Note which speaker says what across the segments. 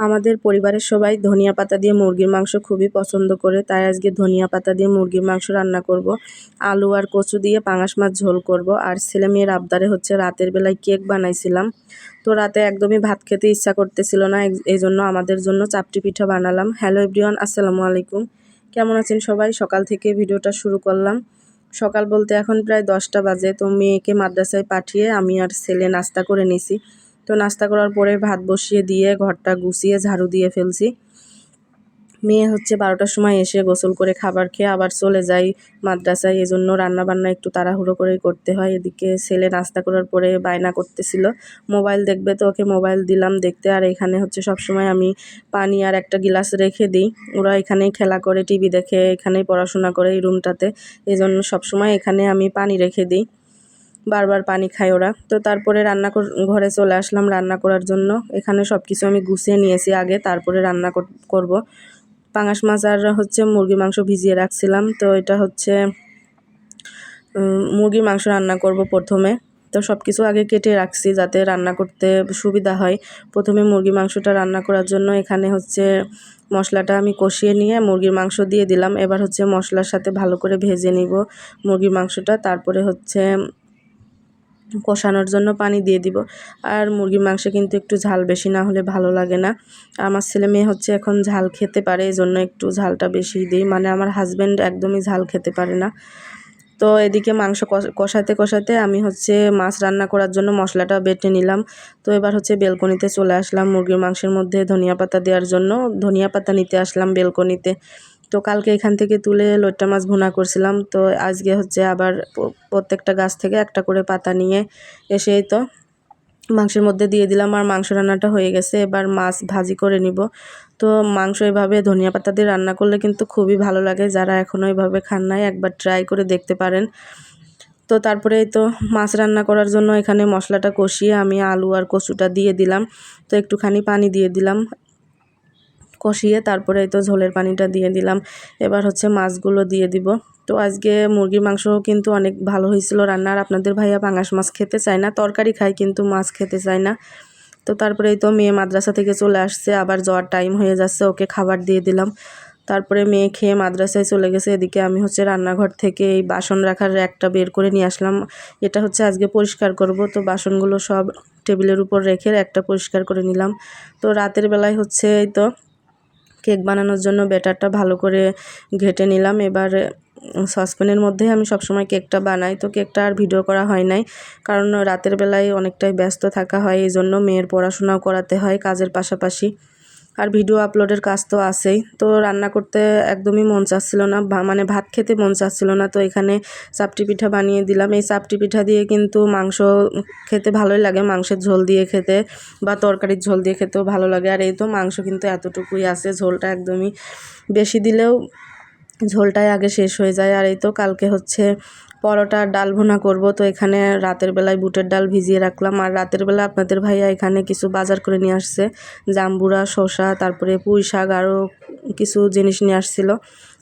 Speaker 1: আমাদের পরিবারের সবাই ধনিয়া পাতা দিয়ে মুরগির মাংস খুবই পছন্দ করে, তাই আজকে ধনিয়া পাতা দিয়ে মুরগির মাংস রান্না করব। আলু আর কচু দিয়ে পাঙাশ মাছ ঝোল করব। আর ছেলে মেয়ের আবদারে হচ্ছে রাতের বেলায় কেক বানাইছিলাম। তো রাতে একদমই ভাত খেতে ইচ্ছা করতেছিল না, এই জন্য আমাদের জন্য চাপটি পিঠা বানালাম। হ্যালো এভরিওয়ান, আসসালামু আলাইকুম। কেমন আছেন সবাই? সকাল থেকে ভিডিওটা শুরু করলাম। সকাল বলতে এখন প্রায় 10টা বাজে। তো মেয়েকে মাদ্রাসায় পাঠিয়ে আমি আর ছেলে নাস্তা করে নিছি। তো নাস্তা করার পরে ভাত বসিয়ে দিয়ে ঘরটা গুছিয়ে ঝাড়ু দিয়ে ফেলছি। মেয়ে হচ্ছে 12টার সময় এসে গোসল করে খাবার খেয়ে আবার চলে যায় মাদ্রাসায়, এজন্য রান্নাবান্না একটু তাড়াহুড়ো করেই করতে হয়। এদিকে ছেলে নাস্তা করার পরে বায়না করতেছিল, মোবাইল দেখবে, তো ওকে মোবাইল দিলাম দেখতে। আর এখানে হচ্ছে সবসময় আমি পানি আর একটা গ্লাস রেখে দিই। ওরা এখানেই খেলা করে, টিভি দেখে, এখানেই পড়াশোনা করে এই রুমটাতে, এই জন্য সবসময় এখানে আমি পানি রেখে দিই। বারবার পানি খায় ওরা। তো তারপরে ঘরে চলে আসলাম রান্না করার জন্য। এখানে সব কিছু আমি গুছিয়ে নিয়েছি আগে, তারপরে রান্না করব। পাঙাশ মাছ আর হচ্ছে মুরগি মাংস ভিজিয়ে রাখছিলাম। তো এটা হচ্ছে মুরগির মাংস রান্না করব প্রথমে। তো সব কিছু আগে কেটে রাখছি যাতে রান্না করতে সুবিধা হয়। প্রথমে মুরগি মাংসটা রান্না করার জন্য এখানে হচ্ছে মশলাটা আমি কষিয়ে নিয়ে মুরগির মাংস দিয়ে দিলাম। এবার হচ্ছে মশলার সাথে ভালো করে ভেজে নিব মুরগির মাংসটা। তারপরে হচ্ছে কষানোর জন্য পানি দিয়ে দিব। আর মুরগির মাংসে কিন্তু একটু ঝাল বেশি না হলে ভালো লাগে না। আমার ছেলে মেয়ে হচ্ছে এখন ঝাল খেতে পারে, এই জন্য একটু ঝালটা বেশি দিই। মানে আমার হাজব্যান্ড একদমই ঝাল খেতে পারে না। তো এদিকে মাংস কষাতে কষাতে আমি হচ্ছে মাছ রান্না করার জন্য মশলাটা বেটে নিলাম। তো এবার হচ্ছে বেলকনিতে চলে আসলাম মুরগির মাংসের মধ্যে ধনিয়া পাতা দেওয়ার জন্য। ধনিয়া পাতা নিতে আসলাম বেলকনিতে। তো কালকে এখান থেকে তুলে লইট্টা মাছ ভুনা করছিলাম। তো আজকে হচ্ছে আবার প্রত্যেকটা গাছ থেকে একটা করে পাতা নিয়ে এসেই তো মাংসের মধ্যে দিয়ে দিলাম। আর মাংস রান্নাটা হয়ে গেছে, এবার মাছ ভাজি করে নিব। তো মাংস এভাবে ধনিয়া পাতা দিয়ে রান্না করলে কিন্তু খুবই ভালো লাগে। যারা এখনও এভাবে খান নাই একবার ট্রাই করে দেখতে পারেন। তো তারপরে তো মাছ রান্না করার জন্য এখানে মশলাটা কষিয়ে আমি আলু আর কচুটা দিয়ে দিলাম। তো একটুখানি পানি দিয়ে দিলাম কষিয়ে, তারপরে তো ঝোলের পানিটা দিয়ে দিলাম। এবার হচ্ছে মাছগুলো দিয়ে দিব। তো আজকে মুরগির মাংস কিন্তু অনেক ভালো হয়েছিল রান্না। আর আপনাদের ভাইয়া পাঙাশ মাছ খেতে চায় না, তরকারি খায় কিন্তু মাছ খেতে চায় না। তো তারপরে তো মেয়ে মাদ্রাসা থেকে চলে আসছে, আবার যাওয়ার টাইম হয়ে যাচ্ছে, ওকে খাবার দিয়ে দিলাম। তারপরে মেয়ে খেয়ে মাদ্রাসায় চলে গেছে। এদিকে আমি হচ্ছে রান্নাঘর থেকে এই বাসন রাখার একটা বের করে নিয়ে আসলাম। এটা হচ্ছে আজকে পরিষ্কার করব। তো বাসনগুলো সব টেবিলের উপর রেখে একটা পরিষ্কার করে নিলাম। তো রাতের বেলায় হচ্ছে এই তো কেক বানানোর জন্য ব্যাটারটা ভালো করে ঘেটে নিলাম। এবার সসপ্যানের মধ্যে আমি সবসময় কেকটা বানাই। তো কেকটা আর ভিডিও করা হয় নাই, কারণ রাতের বেলায় অনেকটাই ব্যস্ত থাকা হয়, এই জন্য মেয়ের পড়াশোনাও করাতে হয় কাজের পাশাপাশি। আর ভিডিও আপলোডের কাজ তো আছেই। তো রান্না করতে একদমই মন চাচ্ছিল না, মানে ভাত খেতে মন চাচ্ছিল না। তো এখানে চাপটি পিঠা বানিয়ে দিলাম। এই চাপটি পিঠা দিয়ে কিন্তু মাংস খেতে ভালোই লাগে, মাংসের ঝোল দিয়ে খেতে বা তরকারির ঝোল দিয়ে খেতেও ভালো লাগে। আর এই তো মাংস কিন্তু এতটুকুই আছে, ঝোলটা একদমই বেশি দিলেও ঝোলটাই আগে শেষ হয়ে যায়। আর এই তো কালকে হচ্ছে পরোটা ডাল ভুনা করব। তো এখানে রাতের বেলায় বুটের ডাল ভিজিয়ে রাখলাম। আর রাতের বেলা আপনাদের ভাইয়া এখানে কিছু বাজার করে নিয়ে আসছে, জাম্বুরা, শসা, তারপরে পুঁই শাক, আরও কিছু জিনিস নিয়ে আসছিল।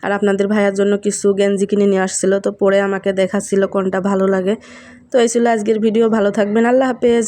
Speaker 1: আর আপনাদের ভাইয়ার জন্য কিছু গেঞ্জি কিনে নিয়ে আসছিল। তো পরে আমাকে দেখাচ্ছিল কোনটা ভালো লাগে। তো এই ছিল আজকের ভিডিও। ভালো থাকবেন, আল্লাহ হাফেজ।